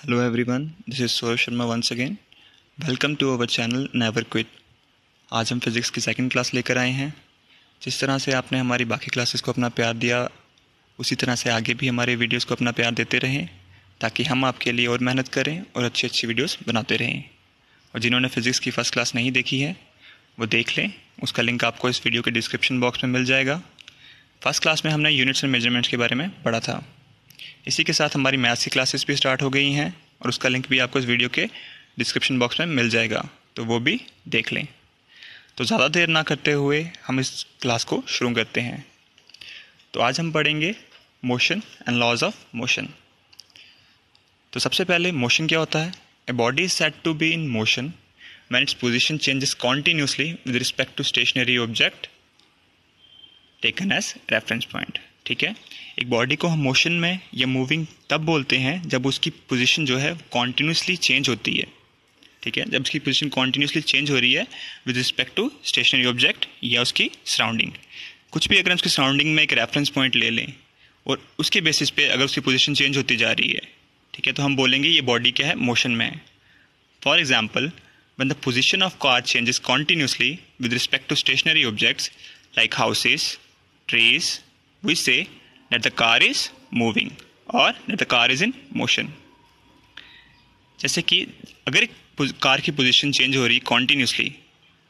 Hello everyone, this is Saurabh Sharma once again. Welcome to our channel Never Quit. आज हम physics की second class लेकर आए हैं। जिस तरह से आपने हमारी बाकी क्लासेस को अपना प्यार दिया, उसी तरह से आगे भी हमारे वीडियोस को अपना प्यार देते रहें, ताकि हम आपके लिए और मेहनत करें और अच्छी अच्छी वीडियोस बनाते रहें। और जिन्होंने फ़िज़िक्स की फ़र्स्ट क्लास नहीं देखी है वो देख लें, उसका लिंक आपको इस वीडियो के डिस्क्रिप्शन बॉक्स में मिल जाएगा। फर्स्ट क्लास में हमने यूनिट्स एंड मेजरमेंट्स के बारे में पढ़ा था। इसी के साथ हमारी मैथ्स की क्लासेस भी स्टार्ट हो गई हैं और उसका लिंक भी आपको इस वीडियो के डिस्क्रिप्शन बॉक्स में मिल जाएगा, तो वो भी देख लें। तो ज़्यादा देर ना करते हुए हम इस क्लास को शुरू करते हैं। तो आज हम पढ़ेंगे motion and laws of motion. तो सबसे पहले मोशन क्या होता है? A body is said to be in motion when its position changes continuously with respect to stationary object taken as reference point. ठीक है, एक बॉडी को हम मोशन में या मूविंग तब बोलते हैं जब उसकी पोजीशन जो है कॉन्टीन्यूसली चेंज होती है। ठीक है, जब उसकी पोजीशन कॉन्टीन्यूसली चेंज हो रही है with respect to stationary object या उसकी सराउंडिंग। कुछ भी अगर हम उसकी सराउंडिंग में एक रेफरेंस पॉइंट ले लें और उसके बेसिस पे अगर उसकी पोजीशन चेंज होती जा रही है, ठीक है, तो हम बोलेंगे ये बॉडी क्या है, मोशन में है। For example, when the position of car changes continuously with respect to stationary objects like houses, trees, we say that the car is moving or that the car is in motion। जैसे कि अगर एक car की position change हो रही continuously,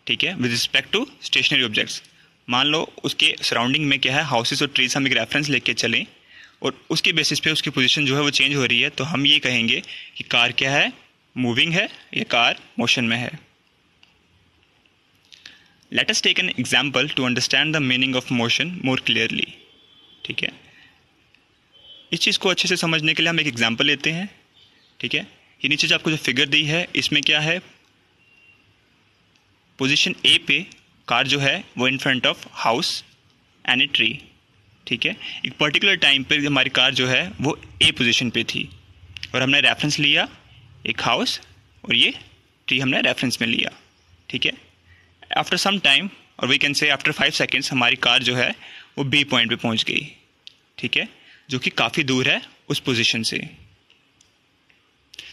ठीक है, with respect to stationary objects, मान लो उसके सराउंडिंग में क्या है, हाउसेस और ट्रीज, हम एक रेफरेंस लेके चलें और उसके बेसिस पे उसकी पोजीशन जो है वो चेंज हो रही है, तो हम ये कहेंगे कि कार क्या है, मूविंग है या कार मोशन में है। Let us take an example to understand the meaning of motion more clearly। ठीक है, इस चीज़ को अच्छे से समझने के लिए हम एक एग्जाम्पल लेते हैं। ठीक है, ये नीचे जो आपको जो फिगर दी है इसमें क्या है, पोजीशन ए पे कार जो है वो in front of house and a tree. ठीक है, एक पर्टिकुलर टाइम पे हमारी कार जो है वो ए पोजीशन पे थी और हमने रेफरेंस लिया एक हाउस और ये ट्री हमने रेफरेंस में लिया। ठीक है, आफ्टर सम टाइम और we can say after 5 seconds हमारी कार जो है वो बी पॉइंट पे पहुंच गई। ठीक है, जो कि काफ़ी दूर है उस पोजीशन से।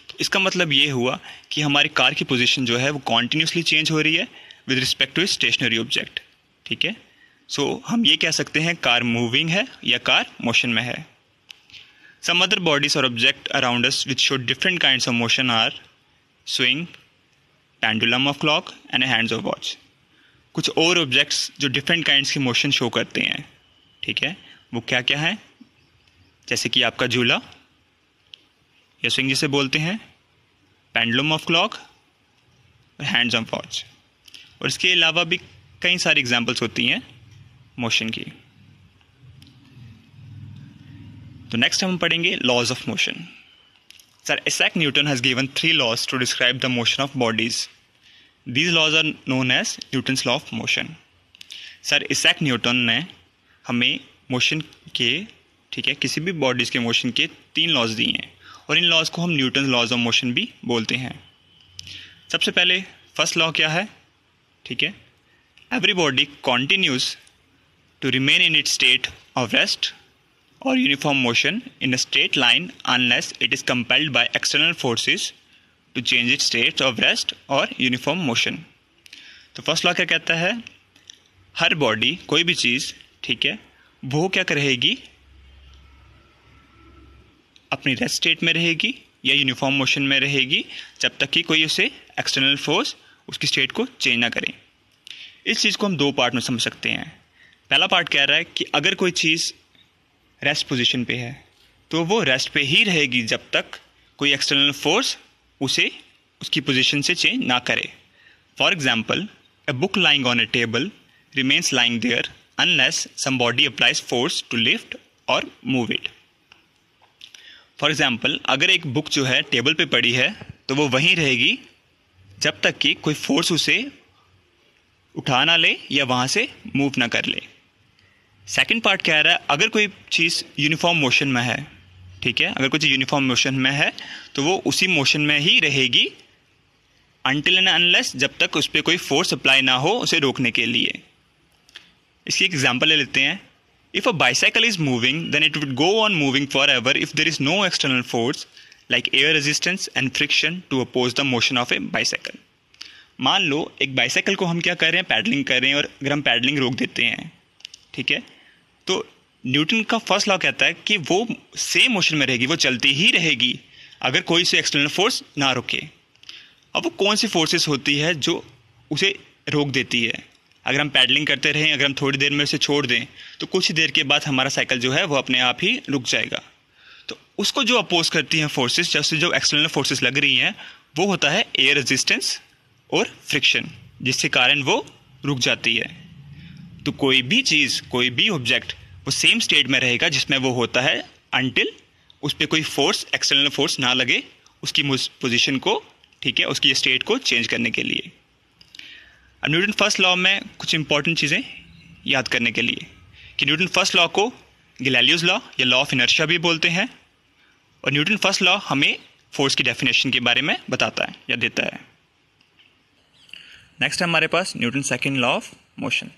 तो इसका मतलब ये हुआ कि हमारी कार की पोजीशन जो है वो कॉन्टीन्यूसली चेंज हो रही है with respect to stationary object. ठीक है, सो हम ये कह सकते हैं कार मूविंग है या कार मोशन में है। सम अदर बॉडीज और object around us which show different kinds of motion are swing, pendulum of clock and hands of watch. कुछ और ऑब्जेक्ट्स जो डिफरेंट काइंड्स की मोशन शो करते हैं, ठीक है, वो क्या क्या है, जैसे कि आपका झूला या स्विंग जिसे बोलते हैं, पेंडुलम ऑफ क्लॉक और हैंड्स ऑफ वॉच। और इसके अलावा भी कई सारी एग्जांपल्स होती हैं मोशन की। तो नेक्स्ट हम पढ़ेंगे laws of motion. Sir Isaac Newton has given 3 laws to describe the motion of bodies. These laws are known as Newton's law of motion। Sir Isaac Newton ने हमें मोशन के, ठीक है, किसी भी बॉडीज़ के मोशन के 3 लॉज दिए हैं और इन लॉज को हम न्यूटन लॉज ऑफ मोशन भी बोलते हैं। सबसे पहले फर्स्ट लॉ क्या है, ठीक है, every body continues to remain in its state of rest or uniform motion in a straight line unless it is compelled by external forces to change its state of rest or uniform motion। तो first law क्या कहता है, हर body, कोई भी चीज़, ठीक है, वो क्या करेगी, अपनी रेस्ट स्टेट में रहेगी या यूनिफॉर्म मोशन में रहेगी जब तक कि कोई उसे एक्सटर्नल फोर्स उसकी स्टेट को चेंज ना करे। इस चीज़ को हम 2 पार्ट में समझ सकते हैं। पहला पार्ट कह रहा है कि अगर कोई चीज़ रेस्ट पोजीशन पे है तो वो रेस्ट पे ही रहेगी जब तक कोई एक्सटर्नल फोर्स उसे उसकी पोजीशन से चेंज ना करे। For example, a book lying on a table remains lying there unless some body applies force to lift or move it. For example, अगर एक बुक जो है टेबल पे पड़ी है तो वो वहीं रहेगी जब तक कि कोई फोर्स उसे उठा ना ले या वहाँ से मूव ना कर ले। सेकेंड पार्ट कह रहा है, अगर कोई चीज़ यूनिफॉर्म मोशन में है, ठीक है, अगर कोई चीज़ यूनिफॉर्म मोशन में है तो वो उसी मोशन में ही रहेगी अनटिल एंड अनलेस, जब तक उस पर कोई फोर्स अप्लाई ना हो उसे रोकने के लिए। इसकी एक एग्जांपल ले लेते हैं। If a bicycle is moving then it would go on moving forever if there is no external force like air resistance and friction to oppose the motion of a bicycle. मान लो एक bicycle को हम क्या कर रहे हैं, paddling कर रहे हैं, और अगर हम पैडलिंग रोक देते हैं, ठीक है, तो न्यूटन का फर्स्ट लॉ कहता है कि वो सेम मोशन में रहेगी, वो चलती ही रहेगी अगर कोई से एक्सटर्नल फोर्स ना रोके। अब वो कौन सी फोर्सेस होती है जो उसे रोक देती है? अगर हम पैडलिंग करते रहें, अगर हम थोड़ी देर में उसे छोड़ दें, तो कुछ ही देर के बाद हमारा साइकिल जो है वो अपने आप ही रुक जाएगा। तो उसको जो अपोज करती हैं फोर्सेस, जैसे जो एक्सटर्नल फोर्सेस लग रही हैं, वो होता है एयर रेजिस्टेंस और फ्रिक्शन, जिसके कारण वो रुक जाती है। तो कोई भी चीज़, कोई भी ऑब्जेक्ट वो सेम स्टेट में रहेगा जिसमें वो होता है अनटिल उस पर कोई फोर्स, एक्सटर्नल फोर्स ना लगे उसकी पोजीशन को, ठीक है, उसकी स्टेट को चेंज करने के लिए। अब न्यूटन फर्स्ट लॉ में कुछ इंपॉर्टेंट चीज़ें याद करने के लिए कि न्यूटन फर्स्ट लॉ को गैलीलियोस लॉ या लॉ ऑफ इनर्शिया भी बोलते हैं, और न्यूटन फर्स्ट लॉ हमें फोर्स की डेफिनेशन के बारे में बताता है या देता है। नेक्स्ट है हमारे पास Newton second law of motion.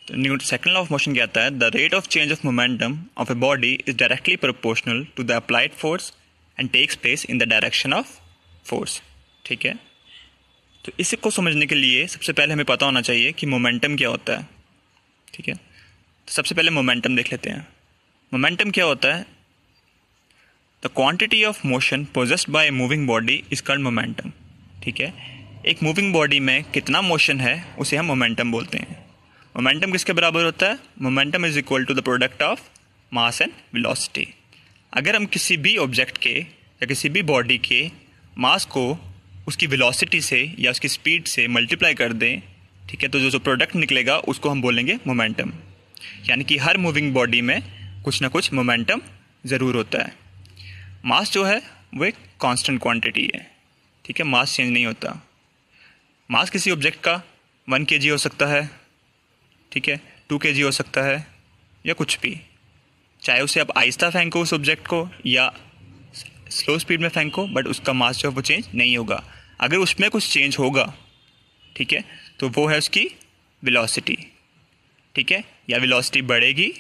तो Newton second law of motion कहता है the rate of change of momentum of a body is directly proportional to the applied force and takes place in the direction of force. ठीक है, तो इसको समझने के लिए सबसे पहले हमें पता होना चाहिए कि मोमेंटम क्या होता है। ठीक है, तो सबसे पहले मोमेंटम देख लेते हैं। मोमेंटम क्या होता है? The quantity of motion possessed by a moving body is called momentum. ठीक है, एक मूविंग बॉडी में कितना मोशन है उसे हम मोमेंटम बोलते हैं। मोमेंटम किसके बराबर होता है? Momentum is equal to the product of mass and velocity. अगर हम किसी भी ऑब्जेक्ट के या किसी भी बॉडी के मास को उसकी वेलोसिटी से या उसकी स्पीड से मल्टीप्लाई कर दें, ठीक है, तो जो प्रोडक्ट निकलेगा उसको हम बोलेंगे मोमेंटम। यानी कि हर मूविंग बॉडी में कुछ ना कुछ मोमेंटम ज़रूर होता है। मास जो है वो एक कांस्टेंट क्वांटिटी है। ठीक है, मास चेंज नहीं होता। मास किसी ऑब्जेक्ट का 1 kg हो सकता है, ठीक है, 2 kg हो सकता है, या कुछ भी, चाहे उसे आप आहिस्ता फेंको उस ऑब्जेक्ट को या स्लो स्पीड में फेंको, बट उसका मास जो है वो चेंज नहीं होगा। अगर उसमें कुछ चेंज होगा, ठीक है, तो वो है उसकी वेलोसिटी। ठीक है, या वेलोसिटी बढ़ेगी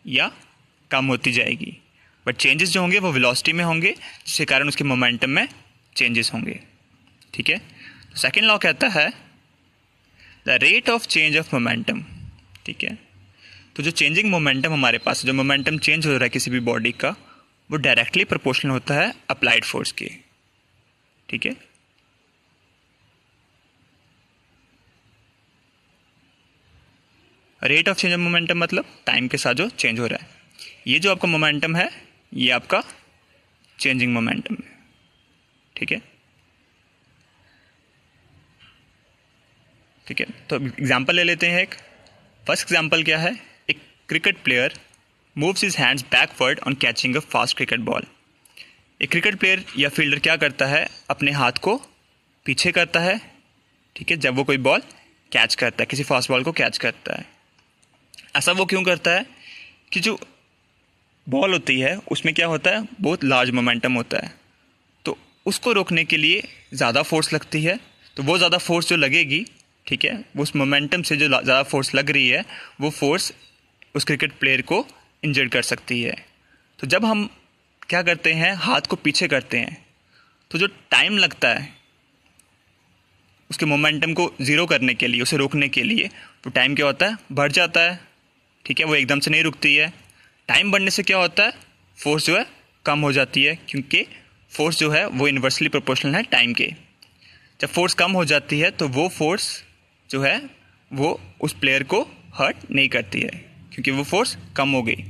या कम होती जाएगी, बट चेंजेस जो होंगे वो वेलोसिटी में होंगे, जिसके कारण उसके मोमेंटम में चेंजेस होंगे। ठीक है, तो सेकेंड लॉ कहता है the rate of change of momentum. ठीक है, तो जो चेंजिंग मोमेंटम हमारे पास, जो मोमेंटम चेंज हो रहा है किसी भी बॉडी का, वो डायरेक्टली प्रोपोर्शनल होता है अप्लाइड फोर्स के। ठीक है, rate of change of momentum मतलब टाइम के साथ जो चेंज हो रहा है। ये जो आपका मोमेंटम है ये आपका चेंजिंग मोमेंटम है। ठीक है, ठीक है, तो एग्जांपल ले लेते हैं एक। फर्स्ट एग्जांपल क्या है? एक cricket player moves his hands backward on catching a fast cricket ball. एक क्रिकेट प्लेयर या फील्डर क्या करता है? अपने हाथ को पीछे करता है, ठीक है, जब वो कोई बॉल कैच करता है, किसी फास्ट बॉल को कैच करता है। ऐसा वो क्यों करता है? कि जो बॉल होती है उसमें क्या होता है? बहुत लार्ज मोमेंटम होता है, तो उसको रोकने के लिए ज़्यादा फोर्स लगती है। तो वो ज़्यादा फोर्स जो लगेगी, ठीक है, उस मोमेंटम से जो ज़्यादा फोर्स लग रही है, वो फोर्स उस क्रिकेट प्लेयर को इंजर्ड कर सकती है। तो जब हम क्या करते हैं, हाथ को पीछे करते हैं, तो जो टाइम लगता है उसके मोमेंटम को ज़ीरो करने के लिए, उसे रोकने के लिए, तो टाइम क्या होता है? बढ़ जाता है। ठीक है, वो एकदम से नहीं रुकती है। टाइम बढ़ने से क्या होता है? फोर्स जो है कम हो जाती है, क्योंकि फोर्स जो है वो इन्वर्सली प्रोपोर्शनल है टाइम के। जब फोर्स कम हो जाती है तो वो फोर्स जो है वो उस प्लेयर को हर्ट नहीं करती है, क्योंकि वो फोर्स कम हो गई।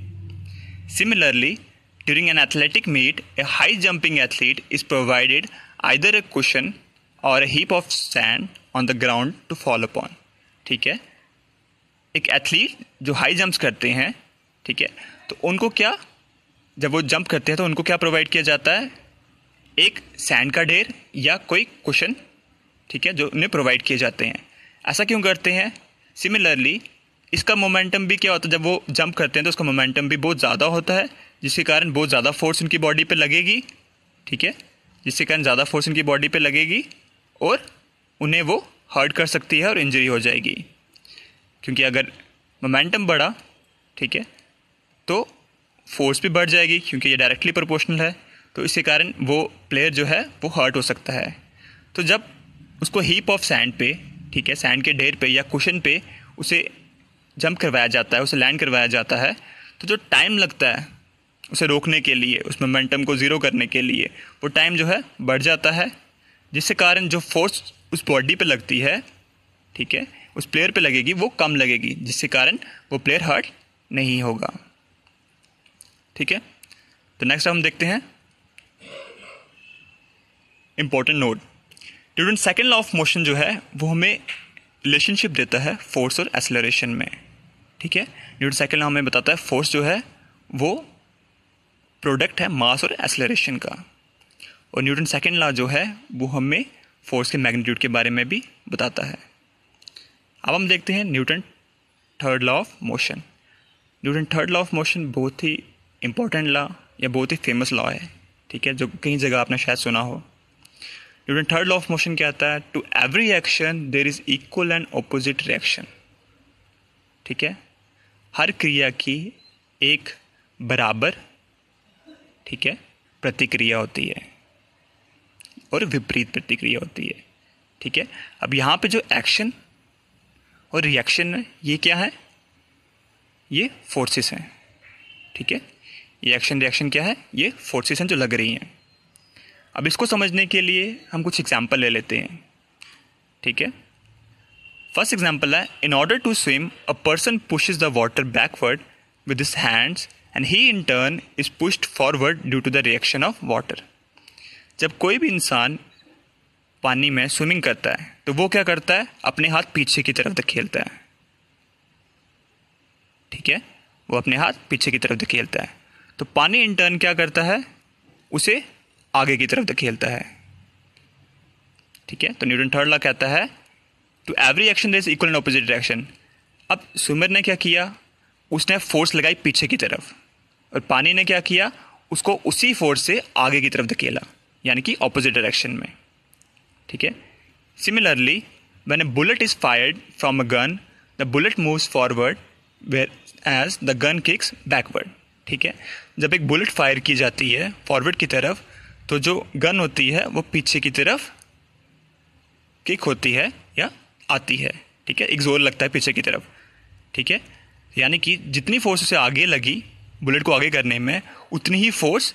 Similarly during an athletic meet a high jumping athlete is provided either a cushion और a heap of sand on the ground to fall upon. ठीक है, एक एथलीट जो हाई जंप्स करते हैं, ठीक है, तो उनको क्या, जब वो जंप करते हैं तो उनको क्या प्रोवाइड किया जाता है? एक सैंड का ढेर या कोई कुशन, ठीक है, जो उन्हें प्रोवाइड किए जाते हैं। ऐसा क्यों करते हैं? सिमिलरली इसका मोमेंटम भी क्या होता है? जब वो जंप करते हैं तो उसका मोमेंटम भी बहुत ज़्यादा होता है, जिसके कारण बहुत ज़्यादा फोर्स उनकी बॉडी पे लगेगी। ठीक है, जिसके कारण ज़्यादा फोर्स उनकी बॉडी पे लगेगी और उन्हें वो हर्ट कर सकती है और इंजरी हो जाएगी। क्योंकि अगर मोमेंटम बढ़ा, ठीक है, तो फोर्स भी बढ़ जाएगी, क्योंकि ये डायरेक्टली प्रोपोर्शनल है। तो इसके कारण वो प्लेयर जो है वो हर्ट हो सकता है। तो जब उसको हीप ऑफ सैंड पे, ठीक है, सैंड के ढेर पे या कुशन पे उसे जंप करवाया जाता है, उसे लैंड करवाया जाता है, तो जो टाइम लगता है उसे रोकने के लिए, उस मोमेंटम को ज़ीरो करने के लिए, वो टाइम जो है बढ़ जाता है, जिससे कारण जो फोर्स उस बॉडी पे लगती है, ठीक है, उस प्लेयर पे लगेगी वो कम लगेगी, जिससे कारण वो प्लेयर हर्ट नहीं होगा। ठीक है, तो नेक्स्ट हम देखते हैं important note. Newton second law of motion जो है वो हमें रिलेशनशिप देता है फोर्स और एक्सेलरेशन में। ठीक है, न्यूटन सेकंड लॉ हमें बताता है फोर्स जो है वो प्रोडक्ट है मास और एक्सेलरेशन का, और न्यूटन सेकंड लॉ जो है वो हमें फोर्स के मैग्नीट्यूड के बारे में भी बताता है। अब हम देखते हैं Newton third law of motion. Newton third law of motion बहुत ही इंपॉर्टेंट लॉ या बहुत ही फेमस लॉ है, ठीक है, जो कई जगह आपने शायद सुना हो। Newton third law of motion क्या आता है? To every action there is equal and opposite reaction. ठीक है, हर क्रिया की एक बराबर, ठीक है, प्रतिक्रिया होती है और विपरीत प्रतिक्रिया होती है। ठीक है, अब यहाँ पे जो एक्शन और रिएक्शन है ये क्या है? ये फोर्सेस हैं। ठीक है, ये एक्शन रिएक्शन क्या है? ये फोर्सेस हैं जो लग रही हैं। अब इसको समझने के लिए हम कुछ एग्जाम्पल ले लेते हैं। ठीक है, फर्स्ट एग्जाम्पल है, in order to swim a person pushes the water backward with his hands and he in turn is pushed forward due to the reaction of water. जब कोई भी इंसान पानी में स्विमिंग करता है तो वो क्या करता है? अपने हाथ पीछे की तरफ धकेलता है। ठीक है, वो अपने हाथ पीछे की तरफ धकेलता है, तो पानी इन टर्न क्या करता है? उसे आगे की तरफ धकेलता है। ठीक है, तो न्यूटन थर्ड लॉ कहता है to every action there is equal and opposite reaction. अब स्विमर ने क्या किया? उसने फोर्स लगाई पीछे की तरफ, और पानी ने क्या किया? उसको उसी फोर्स से आगे की तरफ धकेला, यानी कि ऑपोजिट डायरेक्शन में। ठीक है, similarly when a bullet is fired from a gun the bullet moves forward whereas the gun kicks backward. ठीक है, जब एक बुलेट फायर की जाती है फॉरवर्ड की तरफ, तो जो गन होती है वो पीछे की तरफ किक होती है या आती है। ठीक है, एक जोर लगता है पीछे की तरफ। ठीक है, यानी कि जितनी फोर्स उसे आगे लगी बुलेट को आगे करने में, उतनी ही फोर्स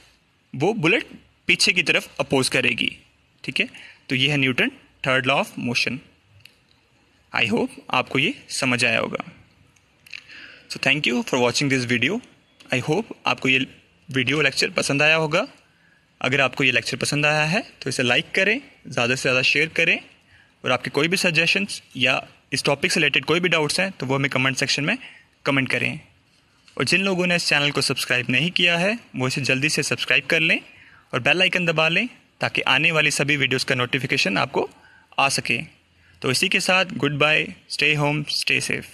वो बुलेट पीछे की तरफ अपोज करेगी। ठीक है, तो ये है Newton third law of motion. I hope आपको ये समझ आया होगा। So thank you for watching this video. I hope आपको ये वीडियो लेक्चर पसंद आया होगा। अगर आपको ये लेक्चर पसंद आया है तो इसे लाइक करें, ज़्यादा से ज़्यादा शेयर करें, और आपके कोई भी सजेशंस या इस टॉपिक से रिलेटेड कोई भी डाउट्स हैं तो वो हमें कमेंट सेक्शन में कमेंट करें। और जिन लोगों ने इस चैनल को सब्सक्राइब नहीं किया है वो इसे जल्दी से सब्सक्राइब कर लें और बेल आइकन दबा लें, ताकि आने वाली सभी वीडियोस का नोटिफिकेशन आपको आ सके। तो इसी के साथ goodbye, stay home, stay safe.